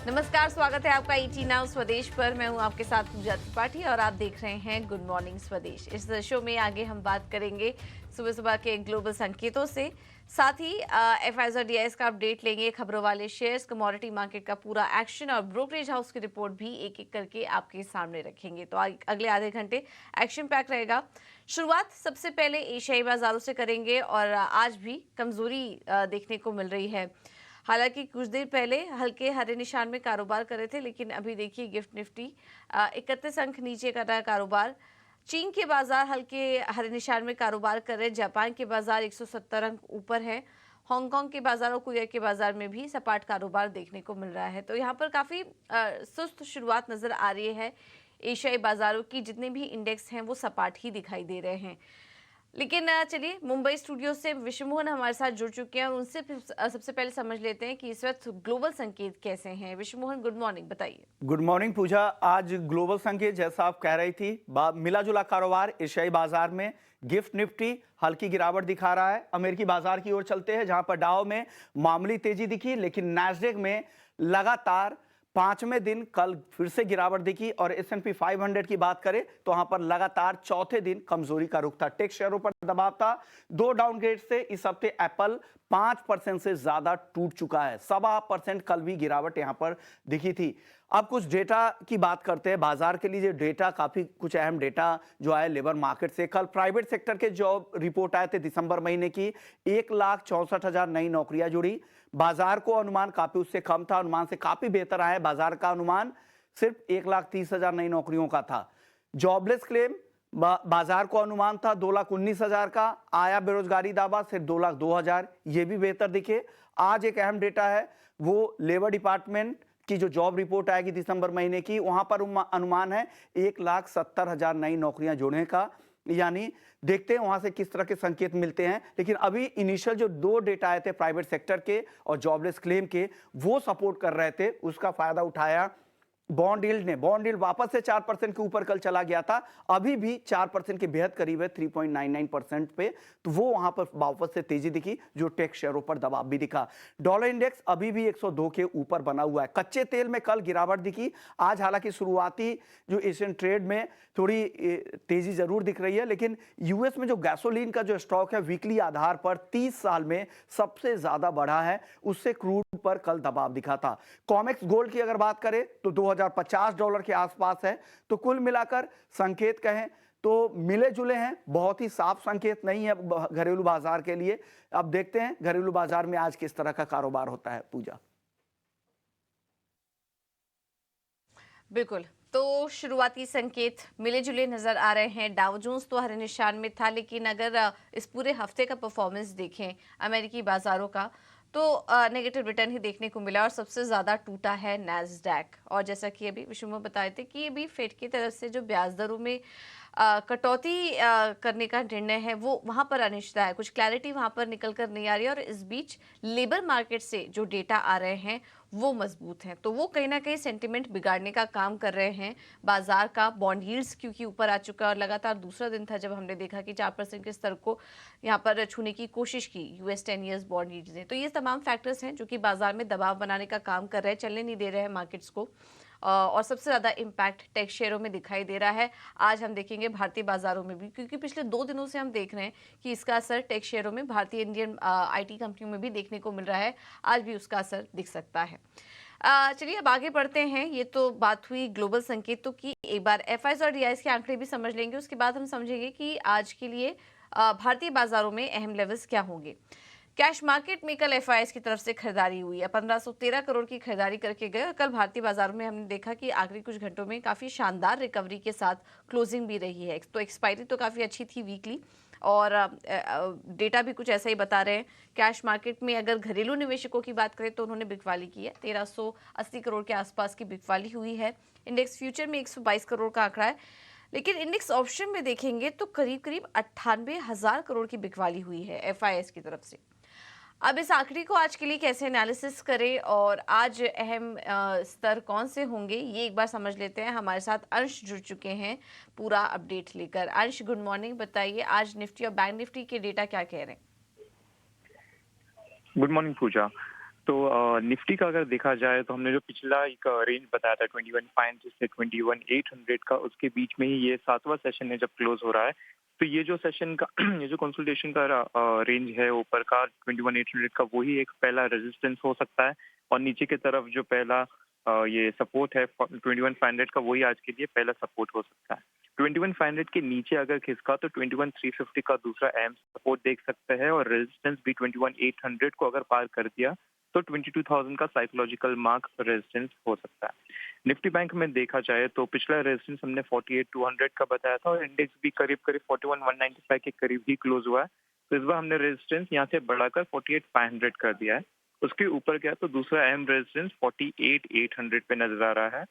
नमस्कार, स्वागत है आपका ईटी नाउ स्वदेश पर। मैं हूं आपके साथ पूजा त्रिपाठी और आप देख रहे हैं गुड मॉर्निंग स्वदेश। इस शो में आगे हम बात करेंगे सुबह सुबह के ग्लोबल संकेतों से, साथ ही एफआईआईज और डीआईएस का अपडेट लेंगे, खबरों वाले शेयर्स, कमोडिटी मार्केट का पूरा एक्शन और ब्रोकरेज हाउस की रिपोर्ट भी एक एक करके आपके सामने रखेंगे। तो अगले आधे घंटे एक्शन पैक रहेगा। शुरुआत सबसे पहले एशियाई बाजारों से करेंगे और आज भी कमजोरी देखने को मिल रही है। हालांकि कुछ देर पहले हल्के हरे निशान में कारोबार कर रहे थे, लेकिन अभी देखिए गिफ्ट निफ्टी 31 अंक नीचे कर रहा है कारोबार। चीन के बाजार हल्के हरे निशान में कारोबार कर रहे हैं। जापान के बाजार 170 अंक ऊपर है। हांगकांग के बाजार और कोरिया के बाजार में भी सपाट कारोबार देखने को मिल रहा है। तो यहाँ पर काफी सुस्त शुरुआत नजर आ रही है एशियाई बाजारों की। जितने भी इंडेक्स हैं वो सपाट ही दिखाई दे रहे हैं। लेकिन चलिए, मुंबई स्टूडियो से विश्वमोहन हमारे साथ जुड़ चुके हैं और उनसे सबसे पहले समझ लेते हैं कि इस वक्त ग्लोबल संकेत कैसे हैं। विश्वमोहन, गुड मॉर्निंग, बताइए। गुड मॉर्निंग पूजा। आज ग्लोबल संकेत जैसा आप कह रही थी, मिला जुला कारोबार एशियाई बाजार में। गिफ्ट निफ्टी हल्की गिरावट दिखा रहा है। अमेरिकी बाजार की ओर चलते हैं, जहां पर डाउ में मामूली तेजी दिखी, लेकिन नैस्डैक में लगातार पांचवें दिन कल फिर से गिरावट दिखी। और S&P 500 की बात करें तो वहां पर लगातार चौथे दिन कमजोरी का रुख था। टेक शेयरों पर दबाव था। 2 डाउनग्रेड से इस हफ्ते एप्पल 5% से ज्यादा टूट चुका है। 7.25% कल भी गिरावट यहां पर दिखी थी। अब कुछ डेटा की बात करते हैं। बाजार के लिए डेटा काफी कुछ अहम डेटा जो आए लेबर मार्केट से। कल प्राइवेट सेक्टर के जॉब रिपोर्ट आए थे दिसंबर महीने की। 1,64,000 नई नौकरियां जुड़ी। बाजार को अनुमान काफी उससे कम था, अनुमान से काफी बेहतर आया। बाजार का अनुमान सिर्फ 1,30,000 नई नौकरियों का था। जॉबलेस क्लेम बाजार को अनुमान था 2,19,000 का आया। बेरोजगारी दावा सिर्फ 2,02,000, ये भी बेहतर दिखे। आज एक अहम डेटा है, वो लेबर डिपार्टमेंट की जो जॉब रिपोर्ट आएगी दिसंबर महीने की, वहां पर अनुमान है 1,70,000 नई नौकरियां जोड़ने का। यानी देखते हैं वहां से किस तरह के संकेत मिलते हैं। लेकिन अभी इनिशियल जो 2 डेटा आए थे प्राइवेट सेक्टर के और जॉबलेस क्लेम के, वो सपोर्ट कर रहे थे। उसका फायदा उठाया बॉन्ड यील्ड ने। बॉन्ड यील्ड वापस से 4% के ऊपर कल चला गया था, अभी भी 4% के बेहद करीब है, 3.99% पे। तो वो वहां पर वापस से तेजी दिखी, जो टेक शेयरों पर दबाव भी दिखा। डॉलर इंडेक्स अभी भी 102 के ऊपर बना हुआ है। कच्चे तेल में कल गिरावट दिखी। आज हालांकि शुरुआती जो एशियन ट्रेड में थोड़ी तेजी जरूर दिख रही है, लेकिन यूएस में जो गैसोलीन का जो स्टॉक है वीकली आधार पर 30 साल में सबसे ज्यादा बढ़ा है, उससे क्रूड पर कल दबाव दिखा था। कॉमेक्स गोल्ड की अगर बात करें तो $2,050 के आसपास है। तो कुल मिलाकर संकेत कहें तो मिले जुले हैं, बहुत ही साफ संकेत नहीं है घरेलू बाजार के लिए। अब देखते हैं घरेलू बाजार में आज किस तरह का कारोबार होता है। पूजा, बिल्कुल, तो शुरुआती संकेत मिले जुले नजर आ रहे हैं। डाउ जोन्स तो हरे निशान में था, लेकिन अगर इस पूरे हफ्ते का परफॉर्मेंस देखें अमेरिकी बाजारों का, तो नेगेटिव रिटर्न ही देखने को मिला और सबसे ज्यादा टूटा है नैस्डैक। और जैसा कि अभी विश्व में बताए थे कि अभी फेड की तरफ से जो ब्याज दरों में कटौती करने का निर्णय है, वो वहां पर अनिश्चितता है। कुछ क्लैरिटी वहां पर निकल कर नहीं आ रही है। और इस बीच लेबर मार्केट से जो डेटा आ रहे हैं वो मजबूत हैं, तो वो कहीं ना कहीं सेंटिमेंट बिगाड़ने का काम कर रहे हैं बाजार का। बॉन्ड यील्ड्स क्योंकि ऊपर आ चुका है और लगातार दूसरा दिन था जब हमने देखा कि 4% के स्तर को यहाँ पर छूने की कोशिश की US 10 ईयर्स बॉन्ड यील्ड्स ने। तो ये तमाम फैक्टर्स हैं जो कि बाजार में दबाव बनाने का काम कर रहे हैं, चलने नहीं दे रहे हैं मार्केट्स को। और सबसे ज्यादा इम्पैक्ट टेक शेयरों में दिखाई दे रहा है। आज हम देखेंगे भारतीय बाजारों में भी, क्योंकि पिछले 2 दिनों से हम देख रहे हैं कि इसका असर टेक शेयरों में, भारतीय इंडियन IT कंपनियों में भी देखने को मिल रहा है। आज भी उसका असर दिख सकता है। चलिए अब आगे बढ़ते हैं। ये तो बात हुई ग्लोबल संकेतों की। एक बार एफआईआईज और डीआईएस के आंकड़े भी समझ लेंगे, उसके बाद हम समझेंगे कि आज के लिए भारतीय बाजारों में अहम लेवल्स क्या होंगे। कैश मार्केट में कल एफआईआईज की तरफ से खरीदारी हुई है। 1513 करोड़ की खरीदारी करके गए। कल भारतीय बाजारों में हमने देखा कि आखिरी कुछ घंटों में काफी शानदार रिकवरी के साथ क्लोजिंग भी रही है। तो एक्सपायरी तो काफी अच्छी थी वीकली, और डेटा भी कुछ ऐसा ही बता रहे हैं। कैश मार्केट में अगर घरेलू निवेशकों की बात करें तो उन्होंने बिकवाली की है। 1380 करोड़ के आसपास की बिकवाली हुई है। इंडेक्स फ्यूचर में 122 करोड़ का आंकड़ा है, लेकिन इंडेक्स ऑप्शन में देखेंगे तो करीब करीब 98,000 करोड़ की बिकवाली हुई है एफआईआईएस की तरफ से। अब इस आंकड़े को आज के लिए कैसे एनालिसिस करें और आज अहम स्तर कौन से होंगे, ये एक बार समझ लेते हैं। हमारे साथ अंश जुड़ चुके हैं पूरा अपडेट लेकर। अंश, गुड मॉर्निंग, बताइए आज निफ्टी और बैंक निफ्टी के डेटा क्या कह रहे हैं? गुड मॉर्निंग पूजा। निफ्टी का अगर देखा जाए तो हमने जो पिछला एक रेंज बताया था 21,500 से 21,800 का, उसके बीच में ही ये 7वां सेशन है जब क्लोज हो रहा है। तो ये जो सेशन का ये जो कंसोलिडेशन का रेंज है ऊपर का 21,800 का, वही एक पहला रेजिस्टेंस हो सकता है। और नीचे की तरफ जो पहला ये सपोर्ट है 21,500 का, वही आज के लिए पहला सपोर्ट हो सकता है। 21,500 के नीचे अगर खिसका तो 21,350 का दूसरा अहम सपोर्ट देख सकते हैं, और रेजिस्टेंस भी 21,800 को अगर पार कर दिया तो 22,000 का साइकोलॉजिकल मार्क रेजिस्टेंस हो सकता है। निफ्टी बैंक में देखा जाए तो पिछला रेजिस्टेंस हमने 48,200 का बताया था, और इंडेक्स भी करीब करीब 41,195 के करीब ही क्लोज हुआ है। तो इस बार हमने रेजिस्टेंस यहाँ से बढ़ाकर 48,500 कर दिया है। उसके ऊपर गया तो दूसरा अहम रेजिस्टेंस 48,800 पे नजर आ रहा है।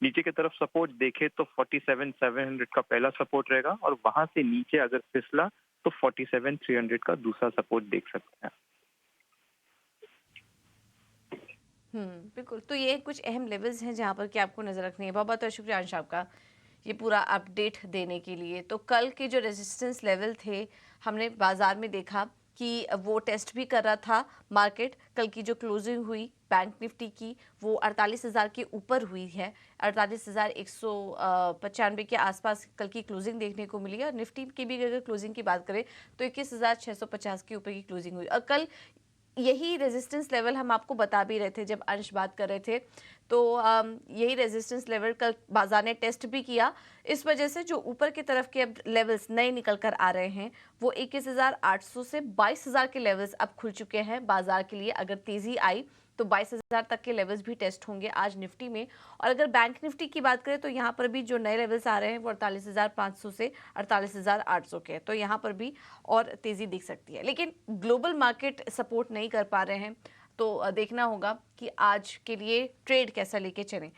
नीचे की तरफ सपोर्ट देखे तो 47,700 का पहला सपोर्ट रहेगा, और वहां से नीचे अगर फिसला तो 47,300 का दूसरा सपोर्ट देख सकते हैं। बिल्कुल। तो ये कुछ अहम लेवल्स हैं जहाँ पर कि आपको नज़र रखनी है। बहुत बहुत शुक्रिया अंश आपका ये पूरा अपडेट देने के लिए। तो कल के जो रेजिस्टेंस लेवल थे, हमने बाजार में देखा कि वो टेस्ट भी कर रहा था मार्केट। कल की जो क्लोजिंग हुई बैंक निफ्टी की, वो 48,000 के ऊपर हुई है। 48,195 के आसपास कल की क्लोजिंग देखने को मिली है। और निफ्टी की भी अगर क्लोजिंग की बात करें तो 21,650 के ऊपर की क्लोजिंग हुई। और कल यही रेजिस्टेंस लेवल हम आपको बता भी रहे थे जब अंश बात कर रहे थे। तो यही रेजिस्टेंस लेवल कल बाजार ने टेस्ट भी किया। इस वजह से जो ऊपर की तरफ के अब लेवल्स नए निकल कर आ रहे हैं, वो 21,800 से 22,000 के लेवल्स अब खुल चुके हैं बाजार के लिए। अगर तेजी आई तो 22,000 तक के लेवल्स भी टेस्ट होंगे आज निफ्टी में। और अगर बैंक निफ्टी की बात करें तो यहाँ पर भी जो नए लेवल्स आ रहे हैं वो 48,500 से 48,800 के, तो यहाँ पर भी और तेज़ी दिख सकती है। लेकिन ग्लोबल मार्केट सपोर्ट नहीं कर पा रहे हैं, तो देखना होगा कि आज के लिए ट्रेड कैसा लेके चलें।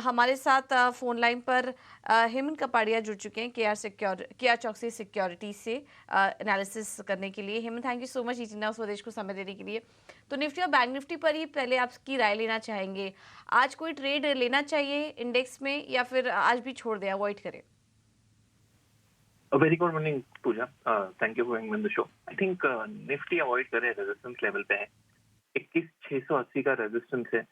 हमारे साथ फ़ोन लाइन पर हेमंत कपाड़िया जुड़ चुके हैं केआर चौकसी सिक्योरिटी से एनालिसिस करने के लिए। Hemant, thank you so much इतना स्वदेश को समय देने के लिए। तो निफ्टी और बैंक निफ्टी पर ही पहले आपकी राय लेना चाहेंगे। आज कोई ट्रेड लेना चाहिए इंडेक्स में, या फिर आज भी छोड़ दें, अवॉइड करें? A very good morning, Pooja. Thank you for having me on the show. I think Nifty avoid करे, रेजिस्टेंस लेवल पे है। 21,680 का रेजिस्टेंस है,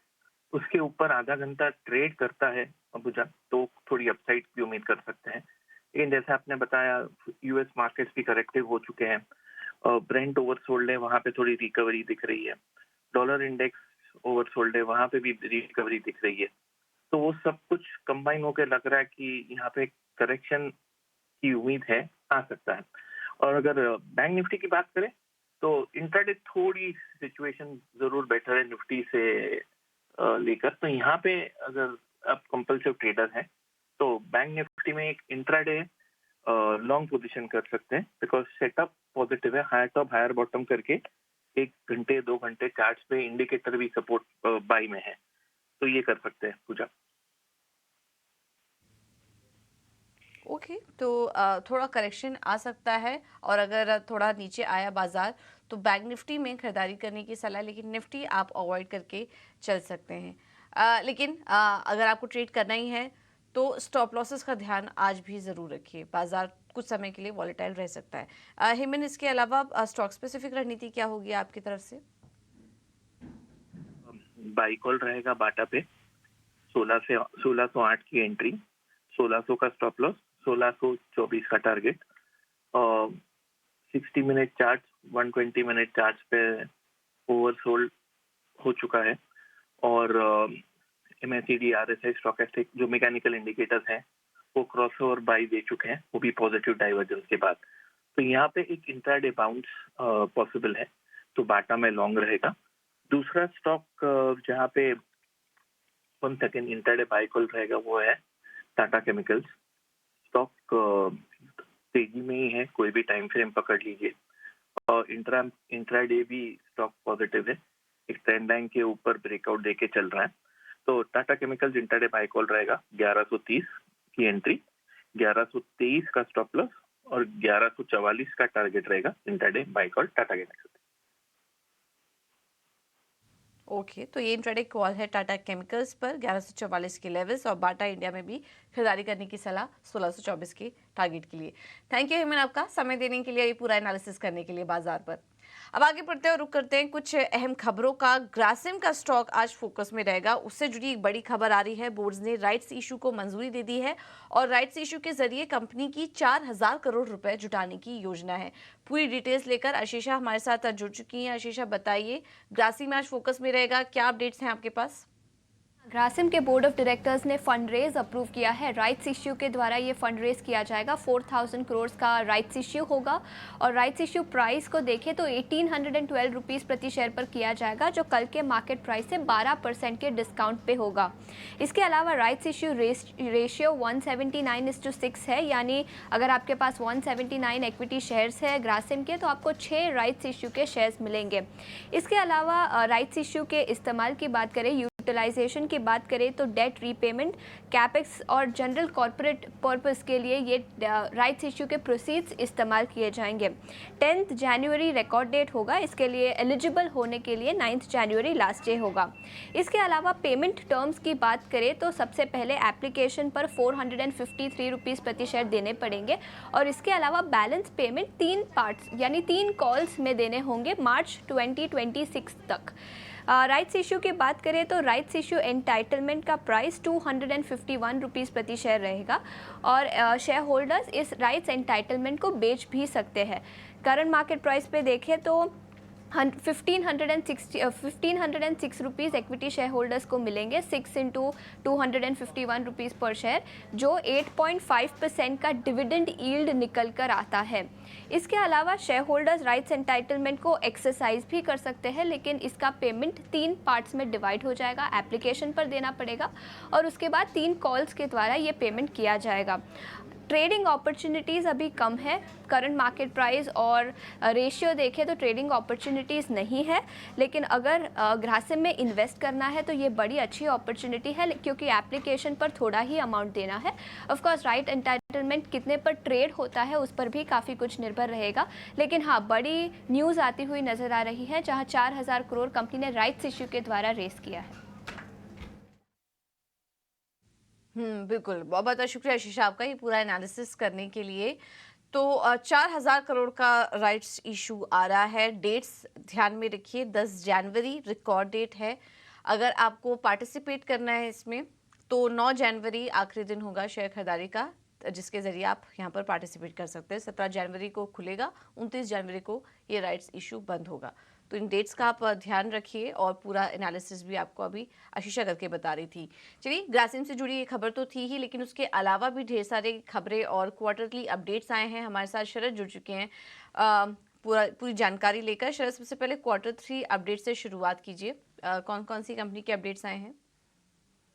उसके ऊपर आधा घंटा ट्रेड करता है पूजा, तो थोड़ी अपसाइड की उम्मीद कर सकते हैं। लेकिन जैसे आपने बताया, यूएस मार्केट्स भी करेक्टिव हो चुके हैं। ब्रेंट ओवरसोल्ड है, वहां पे थोड़ी रिकवरी दिख रही है। डॉलर इंडेक्स ओवरसोल्ड है, वहां पे भी रिकवरी दिख रही है। तो वो सब कुछ कंबाइन होकर लग रहा है कि यहाँ पे करेक्शन की उम्मीद है, आ सकता है। और अगर बैंक निफ्टी की बात करें तो इंट्राडे थोड़ी सिचुएशन जरूर बेटर है निफ्टी से लेकर। तो यहाँ पे अगर आप कंपल्सिव ट्रेडर हैं तो बैंक निफ्टी में एक इंट्राडे लॉन्ग पोजीशन कर सकते हैं, बिकॉज सेटअप पॉजिटिव है। हायर टॉप हायर बॉटम करके 1 घंटे 2 घंटे चार्ट्स पे इंडिकेटर भी सपोर्ट बाई में है, तो ये कर सकते हैं पूजा। ओके, तो थोड़ा करेक्शन आ सकता है, और अगर थोड़ा नीचे आया बाजार तो बैंक निफ्टी में खरीदारी करने की सलाह, लेकिन निफ्टी आप अवॉइड करके चल सकते हैं। लेकिन अगर आपको ट्रेड करना ही है तो स्टॉप लॉसेस का ध्यान आज भी ज़रूर रखिए। बाजार कुछ समय के लिए वॉलेटाइल रह सकता है। हेमन, इसके अलावा स्टॉक स्पेसिफिक रणनीति क्या होगी आपकी तरफ से? बाई कॉल रहेगा बाटा पे 1608 की एंट्री, 1600 का स्टॉप लॉस, 1624 का target. 60 minute chart, 120 minute chart पे ओवरसोल्ड हो चुका है। और MACD RSI स्टॉकेस्टिक जो मैकेनिकल इंडिकेटर्स हैं वो क्रॉसओवर बाई दे चुके हैं, वो भी पॉजिटिव डाइवर्जेंस के बाद। तो यहाँ पे एक इंट्राडे बाउंस पॉसिबल है, तो बाटा में लॉन्ग रहेगा। दूसरा स्टॉक जहाँ पे 1 सेकेंड इंट्राडे बाई कॉल रहेगा वो है टाटा केमिकल्स। स्टॉक तेजी में ही है, कोई भी टाइम फ्रेम पकड़ लीजिए। और इंट्राडे भी स्टॉक पॉजिटिव है, एक ट्रेंड लाइन के ऊपर ब्रेकआउट देके चल रहा है। तो Tata chemicals intraday by call रहेगा 1130 की एंट्री, 1123 का स्टॉप लॉस और 1144 का टारगेट रहेगा intraday by call Tata chemicals. Okay, तो ये इंट्राडे कॉल है टाटा केमिकल्स पर 1144 के लेवल्स, और बाटा इंडिया में भी खरीदारी करने की सलाह 1624 के टारगेट के लिए। थैंक यू हेमन आपका समय देने के लिए, ये पूरा एनालिसिस करने के लिए बाजार पर। अब आगे बढ़ते हैं और रुक करते हैं कुछ अहम खबरों का। ग्रासिम का स्टॉक आज फोकस में रहेगा। उससे जुड़ी एक बड़ी खबर आ रही है, बोर्ड ने राइट्स इशू को मंजूरी दे दी है और राइट्स इशू के जरिए कंपनी की 4,000 करोड़ रुपए जुटाने की योजना है। पूरी डिटेल्स लेकर आशीषा हमारे साथ जुड़ चुकी हैं। आशीषा, बताइए, ग्रासिम आज फोकस में रहेगा, क्या अपडेट्स हैं आपके पास? ग्रासिम के बोर्ड ऑफ डायरेक्टर्स ने फंड रेज अप्रूव किया है। राइट्स इश्यू के द्वारा ये फंड रेज किया जाएगा। 4,000 करोड़ का राइट्स इश्यू होगा और राइट्स इश्यू प्राइस को देखें तो 1,812 रुपीज़ प्रति शेयर पर किया जाएगा, जो कल के मार्केट प्राइस से 12% के डिस्काउंट पे होगा। इसके अलावा राइट्स इश्यू रेशियो 179:6 है, यानी अगर आपके पास 179 इक्विटी शेयर्स है ग्रासिम के तो आपको 6 राइट्स इश्यू के शेयर्स मिलेंगे। इसके अलावा राइट्स इश्यू के इस्तेमाल की बात करें, यूटिलाइजेशन की बात करें तो डेट रीपेमेंट, कैपेक्स और जनरल कॉर्पोरेट पर्पस के लिए ये राइट्स इश्यू के प्रोसीड्स इस्तेमाल किए जाएंगे। 10 जनवरी रिकॉर्ड डेट होगा। इसके लिए एलिजिबल होने के लिए 9 जनवरी लास्ट डे होगा। इसके अलावा पेमेंट टर्म्स की बात करें तो सबसे पहले एप्लीकेशन पर 453 रुपीज़ प्रति शेयर देने पड़ेंगे और इसके अलावा बैलेंस पेमेंट 3 पार्ट्स यानी 3 कॉल्स में देने होंगे मार्च 2026 तक। राइट्स इशू की बात करें तो राइट्स इशू एंटाइटलमेंट का प्राइस 251 रुपीज़ प्रति शेयर रहेगा और शेयर होल्डर्स इस राइट्स एंटाइटलमेंट को बेच भी सकते हैं। करंट मार्केट प्राइस पे देखें तो 1,506 रुपीज़ इक्विटी शेयर होल्डर्स को मिलेंगे, 6 इंटू 251 रुपीज़ पर शेयर, जो 8.5% का डिविडेंड यील्ड निकल कर आता है। इसके अलावा शेयर होल्डर्स राइट्स एंटाइटलमेंट को एक्सरसाइज भी कर सकते हैं, लेकिन इसका पेमेंट 3 पार्ट्स में डिवाइड हो जाएगा। एप्लीकेशन पर देना पड़ेगा और उसके बाद 3 कॉल्स के द्वारा ये पेमेंट किया जाएगा। ट्रेडिंग अपॉर्चुनिटीज़ अभी कम है। करंट मार्केट प्राइस और रेशियो देखें तो ट्रेडिंग अपॉर्चुनिटीज़ नहीं है, लेकिन अगर ग्रासिम में इन्वेस्ट करना है तो ये बड़ी अच्छी अपॉर्चुनिटी है, क्योंकि एप्लीकेशन पर थोड़ा ही अमाउंट देना है। ऑफ कोर्स राइट एंटाइटलमेंट कितने पर ट्रेड होता है उस पर भी काफ़ी कुछ निर्भर रहेगा, लेकिन हाँ, बड़ी न्यूज़ आती हुई नज़र आ रही है, जहाँ 4,000 करोड़ कंपनी ने राइट्स इश्यू के द्वारा रेस किया है। बिल्कुल। बहुत बहुत शुक्रिया आशीषा आपका ये पूरा एनालिसिस करने के लिए। तो 4,000 करोड़ का राइट्स इशू आ रहा है। डेट्स ध्यान में रखिए, 10 जनवरी रिकॉर्ड डेट है। अगर आपको पार्टिसिपेट करना है इसमें तो 9 जनवरी आखिरी दिन होगा शेयर खरीदारी का, जिसके ज़रिए आप यहाँ पर पार्टिसिपेट कर सकते हैं। 17 जनवरी को खुलेगा, 29 जनवरी को ये राइट्स इशू बंद होगा। तो इन डेट्स का आप ध्यान रखिए और पूरा एनालिसिस भी आपको अभी आशीषा करके बता रही थी। चलिए, ग्रासिम से जुड़ी ये खबर तो थी ही, लेकिन उसके अलावा भी ढेर सारे खबरें और क्वार्टरली अपडेट्स आए हैं। हमारे साथ शरद जुड़ चुके हैं पूरी जानकारी लेकर। शरद, सबसे पहले Q3 अपडेट से शुरुआत कीजिए। कौन कौन सी कंपनी के अपडेट्स आए हैं?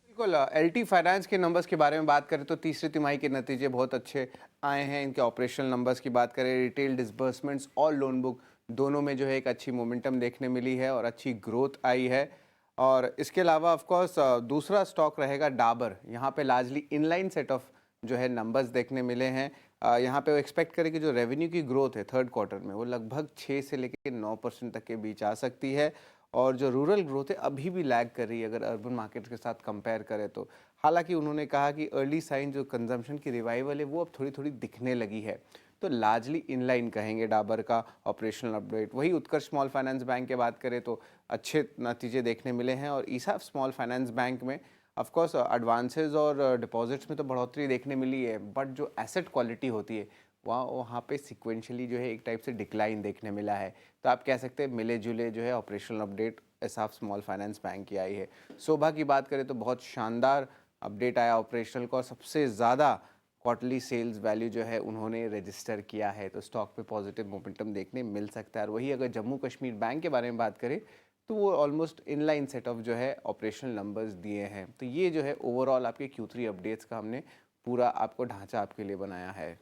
बिल्कुल, LT फाइनेंस के नंबर्स के बारे में बात करें तो तीसरी तिमाही के नतीजे बहुत अच्छे आए हैं। इनके ऑपरेशनल नंबर्स की बात करें, रिटेल डिसबर्समेंट्स और लोन बुक दोनों में जो है एक अच्छी मोमेंटम देखने मिली है और अच्छी ग्रोथ आई है। और इसके अलावा ऑफ कोर्स दूसरा स्टॉक रहेगा डाबर। यहाँ पे लार्जली इनलाइन सेट ऑफ जो है नंबर्स देखने मिले हैं। यहाँ पे वो एक्सपेक्ट करें कि जो रेवेन्यू की ग्रोथ है थर्ड क्वार्टर में वो लगभग 6 से लेकर 9% तक के बीच आ सकती है और जो रूरल ग्रोथ है अभी भी लैग कर रही है अगर अर्बन मार्केट के साथ कंपेयर करें तो। हालांकि उन्होंने कहा कि अर्ली साइन जो कंजम्पशन की रिवाइवल है वो अब थोड़ी थोड़ी दिखने लगी है, तो लार्जली इनलाइन कहेंगे डाबर का ऑपरेशनल अपडेट। वही उत्कर्ष स्मॉल फाइनेंस बैंक की बात करें तो अच्छे नतीजे देखने मिले हैं और ईसाफ स्मॉल फाइनेंस बैंक में ऑफ कोर्स एडवांसेस और डिपॉजिट्स में तो बढ़ोतरी देखने मिली है, बट जो एसेट क्वालिटी होती है वहाँ पे सिक्वेंशली जो है एक टाइप से डिक्लाइन देखने मिला है। तो आप कह सकते हैं मिले जुले जो है operational update ESAF small finance bank की आई है। शोभा की बात करें तो बहुत शानदार अपडेट आया ऑपरेशनल का और सबसे ज़्यादा क्वार्टरली सेल्स वैल्यू जो है उन्होंने रजिस्टर किया है, तो स्टॉक पे पॉजिटिव मोमेंटम देखने मिल सकता है। और वही अगर जम्मू कश्मीर बैंक के बारे में बात करें तो वो ऑलमोस्ट इनलाइन सेट ऑफ जो है ऑपरेशनल नंबर्स दिए हैं। तो ये जो है ओवरऑल आपके Q3 अपडेट्स का हमने पूरा आपको ढांचा आपके लिए बनाया है।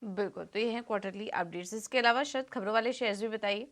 बिल्कुल, तो ये हैं क्वार्टरली अपडेट्स। इसके अलावा शायद खबरों वाले शेयर्स भी बताइए।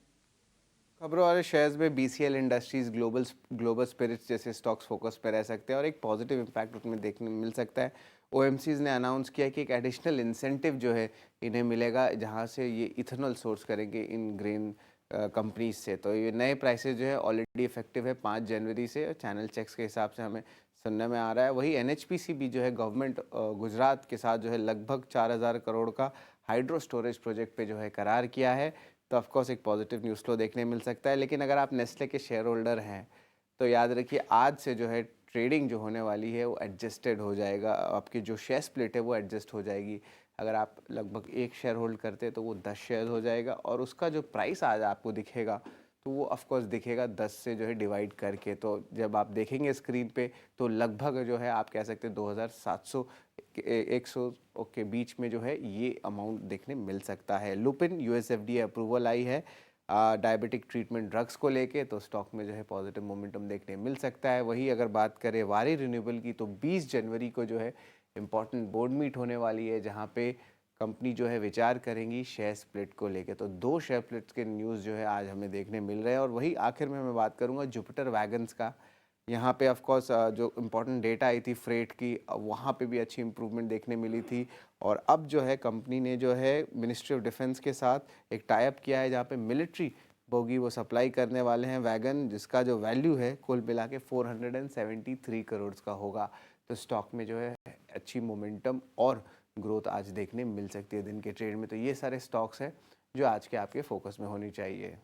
खबरों वाले शेयर्स में BCL इंडस्ट्रीज, ग्लोबल स्पिरिट्स जैसे स्टॉक्स फोकस पे रह सकते हैं और एक पॉजिटिव इम्पैक्ट उसमें देखने मिल सकता है। OMCs ने अनाउंस किया कि एक एडिशनल इंसेंटिव जो है इन्हें मिलेगा जहां से ये इथेनॉल सोर्स करेंगे इन ग्रेन कंपनीज से। तो ये नए प्राइसेस जो है ऑलरेडी इफेक्टिव है 5 जनवरी से, चैनल चेक्स के हिसाब से हमें सुनने में आ रहा है। वही NHPC भी जो है गवर्नमेंट गुजरात के साथ जो है लगभग 4,000 करोड़ का हाइड्रो स्टोरेज प्रोजेक्ट पे जो है करार किया है, तो ऑफकोर्स एक पॉजिटिव न्यूज़ फ्लो देखने मिल सकता है। लेकिन अगर आप नेस्ले के शेयर होल्डर हैं तो याद रखिए आज से जो है ट्रेडिंग जो होने वाली है वो एडजस्टेड हो जाएगा, आपकी जो शेयर स्प्लिट है वो एडजस्ट हो जाएगी। अगर आप लगभग 1 शेयर होल्ड करते हैं तो वो 10 शेयर हो जाएगा, और उसका जो प्राइस आज आपको दिखेगा तो वो ऑफकोर्स दिखेगा 10 से जो है डिवाइड करके। तो जब आप देखेंगे स्क्रीन पे तो लगभग जो है आप कह सकते हैं 2700 100 के बीच में जो है ये अमाउंट देखने मिल सकता है। लुपिन यूएसएफडीए अप्रूवल आई है डायबिटिक ट्रीटमेंट ड्रग्स को लेके, तो स्टॉक में जो है पॉजिटिव मोमेंटम देखने मिल सकता है। वही अगर बात करें वारी रिन्यूएबल की तो 20 जनवरी को जो है इम्पॉर्टेंट बोर्ड मीट होने वाली है, जहाँ पे कंपनी जो है विचार करेंगी शेयर स्प्लिट को लेके। तो 2 शेयर स्प्लिट्स के न्यूज़ जो है आज हमें देखने मिल रहे हैं। और वही आखिर में मैं बात करूँगा जुपिटर वैगन्स का। यहाँ पे ऑफ कोर्स जो इम्पोर्टेंट डेटा आई थी फ्रेट की, वहाँ पे भी अच्छी इंप्रूवमेंट देखने मिली थी। और अब जो है कंपनी ने जो है मिनिस्ट्री ऑफ डिफेंस के साथ एक टाई अप किया है, जहाँ पे मिलिट्री बोगी वो सप्लाई करने वाले हैं वैगन, जिसका जो वैल्यू है कुल मिला के 473 करोड़ का होगा। तो स्टॉक में जो है अच्छी मोमेंटम और ग्रोथ आज देखने मिल सकती है दिन के ट्रेड में। तो ये सारे स्टॉक्स हैं जो आज के आपके फोकस में होनी चाहिए।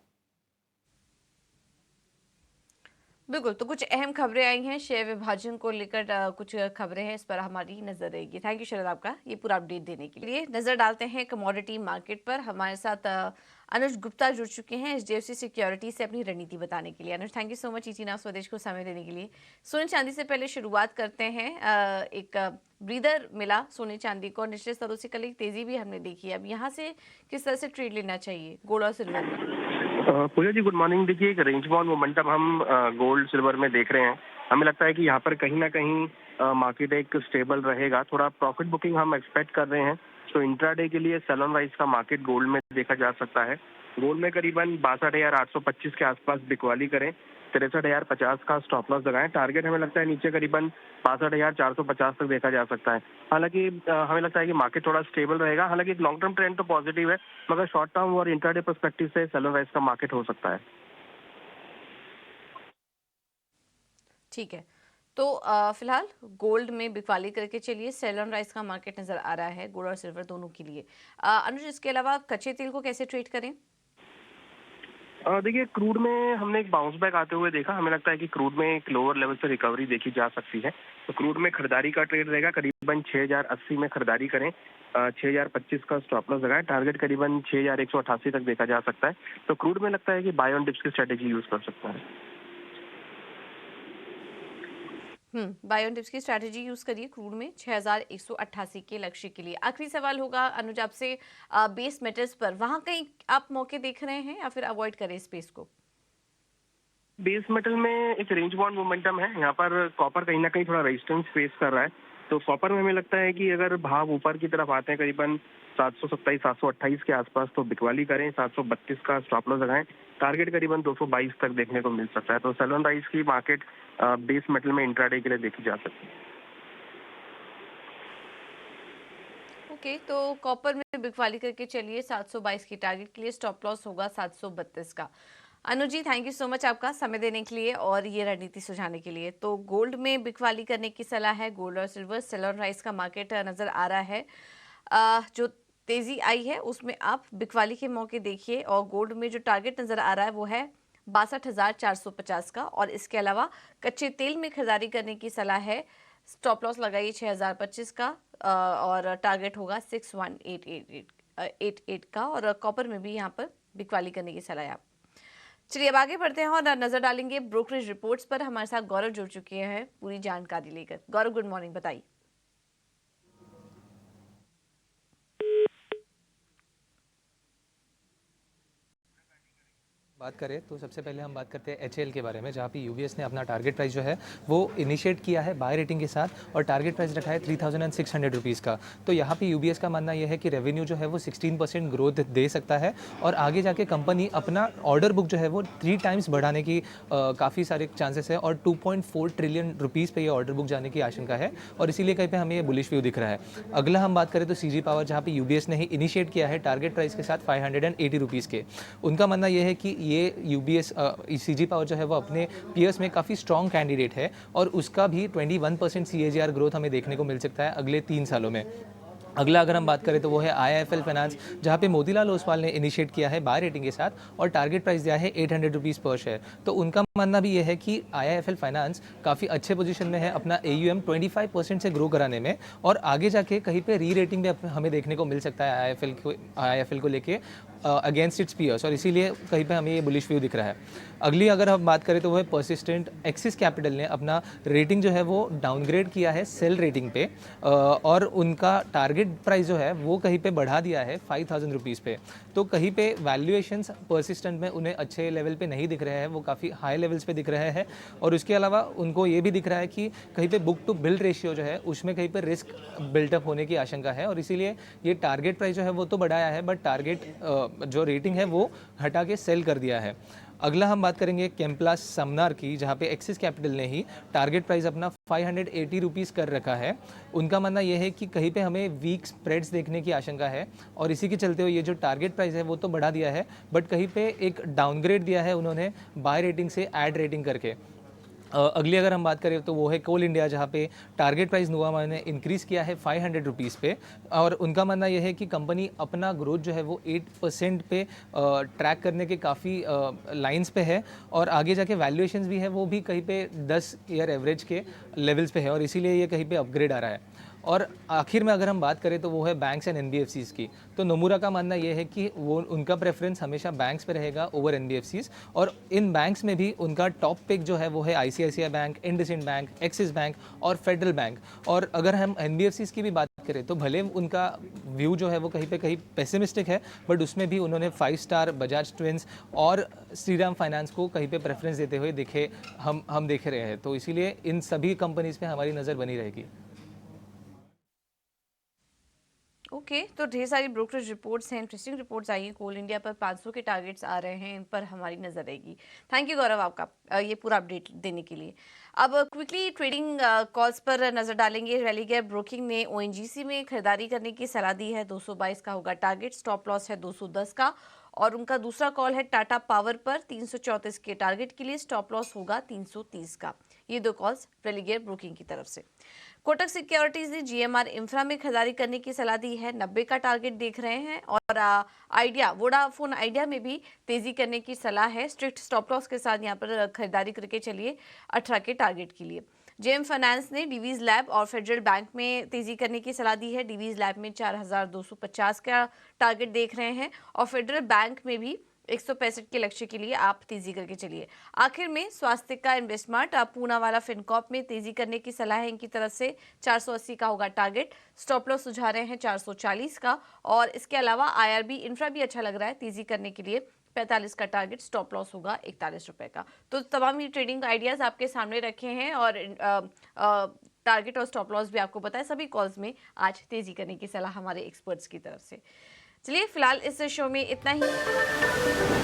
बिल्कुल, तो कुछ अहम खबरें आई हैं शेयर विभाजन को लेकर, कुछ खबरें हैं, इस पर हमारी नजर रहेगी। थैंक यू शरद आपका ये पूरा अपडेट देने के लिए। नजर डालते हैं कमोडिटी मार्केट पर। हमारे साथ अनुज गुप्ता जुड़ चुके हैं एचडीएफसी सिक्योरिटी से अपनी रणनीति बताने के लिए। Anuj, thank you so much इची नाउ स्वदेश को समय देने के लिए। सोने चांदी से पहले शुरुआत करते हैं। एक ब्रीदर मिला सोने चांदी को, निचले स्तरों से कल एक तेजी भी हमने देखी है। अब यहाँ से किस तरह से ट्रेड लेना चाहिए गोल्ड और सिल्वर में? पूजा जी गुड मॉर्निंग। देखिए एक रेंज बाउंड मोमेंटम हम गोल्ड सिल्वर में देख रहे हैं। हमें लगता है कि यहाँ पर कहीं ना कहीं मार्केट एक स्टेबल रहेगा। थोड़ा प्रॉफिट बुकिंग हम एक्सपेक्ट कर रहे हैं, तो इंट्राडे के लिए सेल ऑन राइज का मार्केट गोल्ड में देखा जा सकता है। गोल्ड में करीबन 62,825 के आसपास बिकवाली करें, 63,050 का स्टॉप लॉस लगाएं। टारगेट हमें लगता है नीचे करीबन 62,450 तक देखा जा सकता है। हालांकि हमें लगता है कि मार्केट थोड़ा स्टेबल रहेगा। हालांकि एक लॉन्ग टर्म ट्रेंड तो पॉजिटिव है, मगर शॉर्ट टर्म और इंट्राडे पर्सपेक्टिव से सेल ऑन राइज का मार्केट हो सकता है। ठीक है, तो फिलहाल गोल्ड में बिकवाली करके चलिए। सेल ऑन राइज का मार्केट नजर आ रहा है गोल्ड और सिल्वर दोनों के लिए। अनुज, इसके अलावा कच्चे तेल को कैसे ट्रेड करें? देखिए क्रूड में हमने एक बाउंस बैक आते हुए देखा। हमें लगता है कि क्रूड में एक लोअर लेवल से रिकवरी देखी जा सकती है। तो क्रूड में खरीदारी का ट्रेड रहेगा, करीबन 6,080 में खरीदारी करें, 6,025 का स्टॉप लॉस लगाएं। टारगेट करीबन 6,188 तक देखा जा सकता है। तो क्रूड में लगता है कि बाय ऑन डिप्स की स्ट्रेटेजी यूज कर सकता है। बाय ऑन डिप्स की स्ट्रैटेजी यूज करिए क्रूड में 6,188 के लक्ष्य के लिए। आखिरी सवाल होगा अनुज आपसे, बेस मेटल्स पर वहां कहीं आप मौके देख रहे हैं या फिर अवॉइड करें स्पेस को? बेस मेटल में एक रेंज बाउंड मोमेंटम है। यहाँ पर कॉपर कहीं ना कहीं थोड़ा रेजिस्टेंस फेस कर रहा है। तो कॉपर में हमें लगता है कि अगर भाव ऊपर की तरफ आते हैं करीबन 727 728 के आसपास, तो बिकवाली करें, 732 का स्टॉप लॉस लगाएं। टारगेट करीबन 222 तक देखने को मिल सकता है। तो सेल ऑन राइज की मार्केट बेस मेटल में इंट्राडे के लिए देखी जा सकती है। ओके, तो कॉपर में बिकवाली करके चलिए 722 की टारगेट के लिए। स्टॉप लॉस होगा 732 का। अनुज जी, थैंक यू सो मच आपका समय देने के लिए और ये रणनीति सुझाने के लिए। तो गोल्ड में बिकवाली करने की सलाह है, गोल्ड और सिल्वर सेल ऑन राइज का मार्केट नजर आ रहा है। जो तेजी आई है उसमें आप बिकवाली के मौके देखिए, और गोल्ड में जो टारगेट नजर आ रहा है वो है 62,450 का। और इसके अलावा कच्चे तेल में खरीदारी करने की सलाह है। स्टॉप लॉस लगाइए 6,025 का और टारगेट होगा 61,888 का। और कॉपर में भी यहाँ पर बिकवाली करने की सलाह है आप। चलिए अब आगे बढ़ते हैं और नजर डालेंगे ब्रोकरेज रिपोर्ट्स पर। हमारे साथ गौरव जुड़ चुके हैं पूरी जानकारी लेकर। गौरव, गुड मॉर्निंग, बताइए। बात करें तो सबसे पहले हम बात करते हैं एचएएल के बारे में, जहाँ पे यूबीएस ने अपना टारगेट प्राइस जो है वो इनिशिएट किया है बाय रेटिंग के साथ, और टारगेट प्राइस रखा है 3,600 रुपीज़ का। तो यहाँ पे यूबीएस का मानना यह है कि रेवेन्यू जो है वो 16% ग्रोथ दे सकता है, और आगे जाके कंपनी अपना ऑर्डर बुक जो है वो 3 टाइम्स बढ़ाने की काफ़ी सारे चांसेस है, और 2.4 ट्रिलियन रुपीज़ पे ये ऑर्डर बुक जाने की आशंका है, और इसीलिए कहीं पे हमें ये बुलिश व्यू दिख रहा है। अगला हम बात करें तो सीजी पावर, जहाँ पे यूबीएस ने ही इनिशिएट किया है टारगेट प्राइस के साथ 580 रुपीज़ के। उनका मानना यह है कि ये यूबीएस सीजी पावर जो है वो अपने पीयर्स में काफ़ी स्ट्रॉन्ग कैंडिडेट है, और उसका भी 21% CAGR ग्रोथ हमें देखने को मिल सकता है अगले 3 सालों में। अगला अगर हम बात करें तो वो है IIFL फाइनेंस, जहाँ पे मोतीलाल ओसवाल ने इनिशिएट किया है बाय रेटिंग के साथ और टारगेट प्राइस दिया है 800 रुपीज़ पर शेयर। तो उनका मानना भी ये है कि IIFL फाइनेंस काफ़ी अच्छे पोजीशन में है अपना AUM 25% से ग्रो कराने में, और आगे जाके कहीं पे री रेटिंग भी हमें देखने को मिल सकता है IIFL को लेके अगेंस्ट इट्स पीयर्स, और इसीलिए कहीं पे हमें ये बुलिश व्यू दिख रहा है। अगली अगर हम बात करें तो वो है परसिस्टेंट। एक्सिस कैपिटल ने अपना रेटिंग जो है वो डाउनग्रेड किया है सेल रेटिंग पे, और उनका टारगेट प्राइस जो है वो कहीं पे बढ़ा दिया है 5000 रुपीज़ पे। तो कहीं पे वैल्यूएशंस परसिस्टेंट में उन्हें अच्छे लेवल पे नहीं दिख रहे हैं, वो काफ़ी हाई लेवल्स पे दिख रहे हैं, और उसके अलावा उनको ये भी दिख रहा है कि कहीं पे बुक टू बिल्ड रेशियो जो है उसमें कहीं पे रिस्क बिल्टअप होने की आशंका है, और इसीलिए ये टारगेट प्राइस जो है वो तो बढ़ाया है, बट टारगेट जो रेटिंग है वो हटा के सेल कर दिया है। अगला हम बात करेंगे केम्प्लास समनार की, जहाँ पे एक्सिस कैपिटल ने ही टारगेट प्राइस अपना 580 रुपीज़ कर रखा है। उनका मानना यह है कि कहीं पे हमें वीक स्प्रेड्स देखने की आशंका है, और इसी के चलते हुए ये जो टारगेट प्राइस है वो तो बढ़ा दिया है, बट कहीं पे एक डाउनग्रेड दिया है उन्होंने बाय रेटिंग से ऐड रेटिंग करके। अगली अगर हम बात करें तो वो है कोल इंडिया, जहाँ पे टारगेट प्राइस नुवामा ने इंक्रीज़ किया है 500 रुपीज़ पे, और उनका मानना यह है कि कंपनी अपना ग्रोथ जो है वो 8% पे ट्रैक करने के काफ़ी लाइंस पे है, और आगे जाके वैल्यूएशंस भी है वो भी कहीं पे 10 ईयर एवरेज के लेवल्स पे है, और इसीलिए ये कहीं पे अपग्रेड आ रहा है। और आखिर में अगर हम बात करें तो वो है बैंक्स एंड NBFCs की। तो नोमुरा का मानना ये है कि वो उनका प्रेफरेंस हमेशा बैंक्स पे रहेगा ओवर NBFCs, और इन बैंक्स में भी उनका टॉप पिक जो है वो है ICICI bank, IndusInd bank, axis bank और फेडरल बैंक। और अगर हम NBFCs की भी बात करें तो भले उनका व्यू जो है वो कहीं पे कहीं पेसिमिस्टिक है, बट उसमें भी उन्होंने 5 स्टार बजाज ट्विंस और श्रीराम फाइनेंस को कहीं पे प्रेफरेंस देते हुए हम देख रहे हैं। तो इसीलिए इन सभी कंपनीज पे हमारी नज़र बनी रहेगी। ओके तो ढेर सारी ब्रोकरेज रिपोर्ट्स हैं, इंटरेस्टिंग रिपोर्ट्स आई हैं। कोल इंडिया पर 500 के टारगेट्स आ रहे हैं, इन पर हमारी नज़र रहेगी। थैंक यू गौरव आपका ये पूरा अपडेट देने के लिए। अब क्विकली ट्रेडिंग कॉल्स पर नज़र डालेंगे। रेलिगेयर ब्रोकिंग ने ONGC में खरीदारी करने की सलाह दी है। 222 का होगा टारगेट, स्टॉप लॉस है 210 का, और उनका दूसरा कॉल है टाटा पावर पर 334 के टारगेट के लिए, स्टॉप लॉस होगा 330 का। ये 2 कॉल्स रेलिगेयर ब्रोकिंग की तरफ से। कोटक सिक्योरिटीज ने GMR इंफ्रा में खरीदारी करने की सलाह दी है, 90 का टारगेट देख रहे हैं, और आइडिया वोडाफोन आइडिया में भी तेजी करने की सलाह है। स्ट्रिक्ट स्टॉप लॉस के साथ यहाँ पर खरीदारी करके चलिए 18 के टारगेट के लिए। JM फाइनेंस ने डिवीज लैब और फेडरल बैंक में तेजी करने की सलाह दी है। डिवीज लैब में 4250 का टारगेट देख रहे हैं, और फेडरल बैंक में भी 165 के लक्ष्य के लिए आप तेजी करके चलिए। आखिर में स्वास्थ्य का इन्वेस्टमार्ट पूनावाला फिनकॉर्प में तेजी करने की सलाह है इनकी तरफ से, 480 का होगा टारगेट, स्टॉप लॉस सुझा रहे हैं 440 का, और इसके अलावा IRB इंफ्रा भी अच्छा लग रहा है तेजी करने के लिए, 45 का टारगेट, स्टॉप लॉस होगा 41 रुपए का। तो तमाम ये ट्रेडिंग आइडियाज आपके सामने रखे हैं, और टारगेट और स्टॉप लॉस भी आपको पता है। सभी कॉल्स में आज तेजी करने की सलाह हमारे एक्सपर्ट्स की तरफ से। चलिए फिलहाल इस शो में इतना ही।